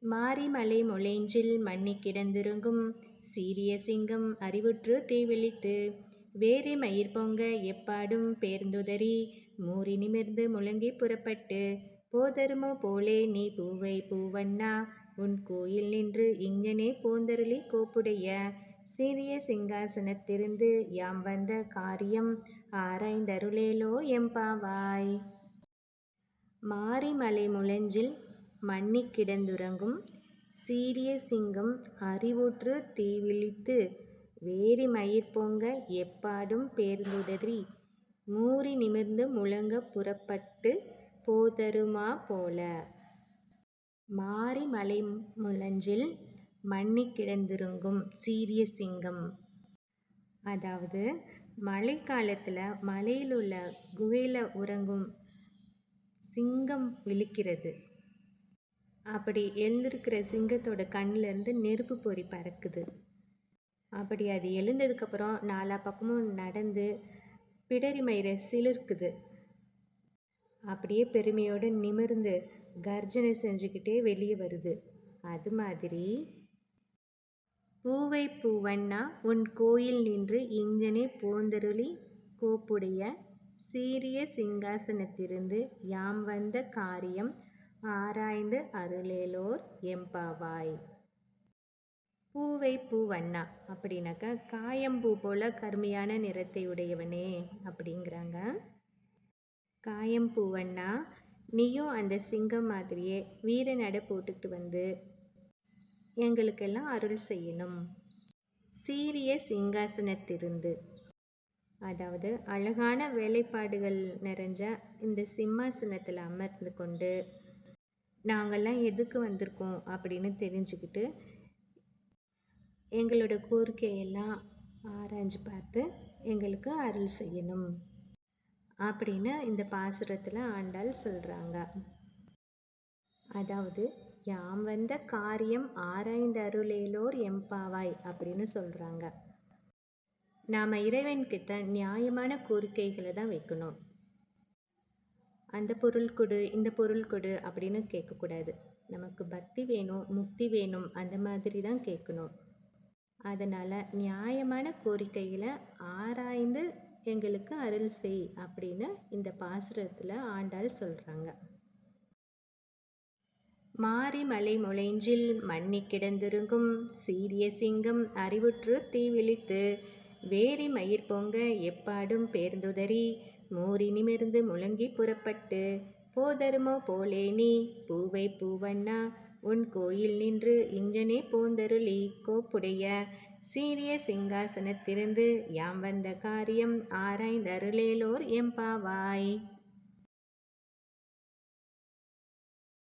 மாரிமலை முளைஞ்சில் மண்ணி கிடந்துறங்கும் சீரிய சிங்கம் அறிவுற்று தீவிழித்து வேரி மயிர் பொங்க எப்பாடும் பேர்ந்துதறி மூறி நிமிர்ந்து முழங்கி புறப்பட்டு போதருமோ போலே நீ பூவை பூவண்ணா உன் கோயில் நின்று இங்ஙனே போந்தருளி கோப்புடைய சீரிய சிங்காசனத்திருந்து யாம் வந்த காரியம் ஆராய்ந்தருளேலோ எம்பாவாய். மாரிமலை முளஞ்சில் மண்ணி கிடந்துறங்கும் சீரிய சிங்கம் அறிவுற்று தீவிழித்து வேரி மயிர் பொங்க எப்பாடும் பேர்ந்துதறி மூறி நிமிர்ந்து முழங்கப் புறப்பட்டு போதருமா போல. மாரிமலை முளஞ்சில் மண்ணி கிடந்துறங்கும் சீரிய சிங்கம், அதாவது மழை காலத்தில் மலையில் உள்ள குகையில் உறங்கும் சிங்கம் விழிக்கிறது. அப்படி எழுந்திருக்கிற சிங்கத்தோட கண்ணிலேருந்து நெருப்பு பொறி பறக்குது. அப்படி அது எழுந்ததுக்கப்புறம் நாலா பக்கமும் நடந்து பிடரி மயிரை சிலிர்க்குது. அப்படியே பெருமையோடு நிமிர்ந்து கர்ஜனை செஞ்சுக்கிட்டே வெளியே வருது. அது மாதிரி பூவை பூவண்ணா உன் கோயில் நின்று இங்ஙனே போந்தருளி கோப்புடைய சீரிய சிங்காசனத்திருந்து யாம் வந்த காரியம் ஆராய்ந்து அருளேலோர் எம்பாவாய். பூவை பூவண்ணா அப்படின்னாக்கா காயம்பூ போல கருமையான நிறத்தை உடையவனே அப்படிங்கிறாங்க. காயம்பூவண்ணா, நீயும் அந்த சிங்கம் மாதிரியே வீர நட போட்டுக்கிட்டு வந்து எங்களுக்கெல்லாம் அருள் செய்யணும். சீரிய சிங்காசனத்திருந்து, அதாவது அழகான வேலைப்பாடுகள் நிறைஞ்ச இந்த சிம்மாசனத்தில் அமர்ந்து கொண்டு நாங்கள்லாம் எதுக்கு வந்திருக்கோம் அப்படின்னு தெரிஞ்சுக்கிட்டு எங்களோட கோரிக்கையெல்லாம் ஆராய்ஞ்சு பார்த்து எங்களுக்கு அருள் செய்யணும் அப்படின்னு இந்த பாசுரத்தில் ஆண்டாள் சொல்கிறாங்க. அதாவது யாம் வந்த காரியம் ஆராய்ந்து அருளேலோர் எம்பாவாய் அப்படின்னு சொல்கிறாங்க. நாம் இறைவன்கிட்ட நியாயமான கோரிக்கைகளை தான் வைக்கணும். அந்த பொருள் கொடு, இந்த பொருள் கொடு அப்படின்னு கேட்கக்கூடாது. நமக்கு பக்தி வேணும், முக்தி வேணும், அந்த மாதிரி தான் கேட்கணும். அதனால் நியாயமான கோரிக்கைகளை ஆராய்ந்து எங்களுக்கு அருள் செய் அப்படின்னு இந்த பாசுரத்தில் ஆண்டாள் சொல்கிறாங்க. மாரிமலை முளைஞ்சில் மண்ணி கிடந்துறங்கும் சீரிய சிங்கம் அறிவுற்று தீவிழித்து வேரி மயிர் பொங்க எப்பாடும் பேர்ந்துதறி மூறி நிமிர்ந்து முழங்கி புறப்பட்டு போதருமோ போலே நீ பூவை பூவண்ணா உன் கோயில் நின்று இங்ஙனே போந்தருளி கோப்புடைய சீரிய சிங்காசனத்திருந்து யாம் வந்த காரியம் ஆராய்ந்தருளேலோர் எம்பாவாய்.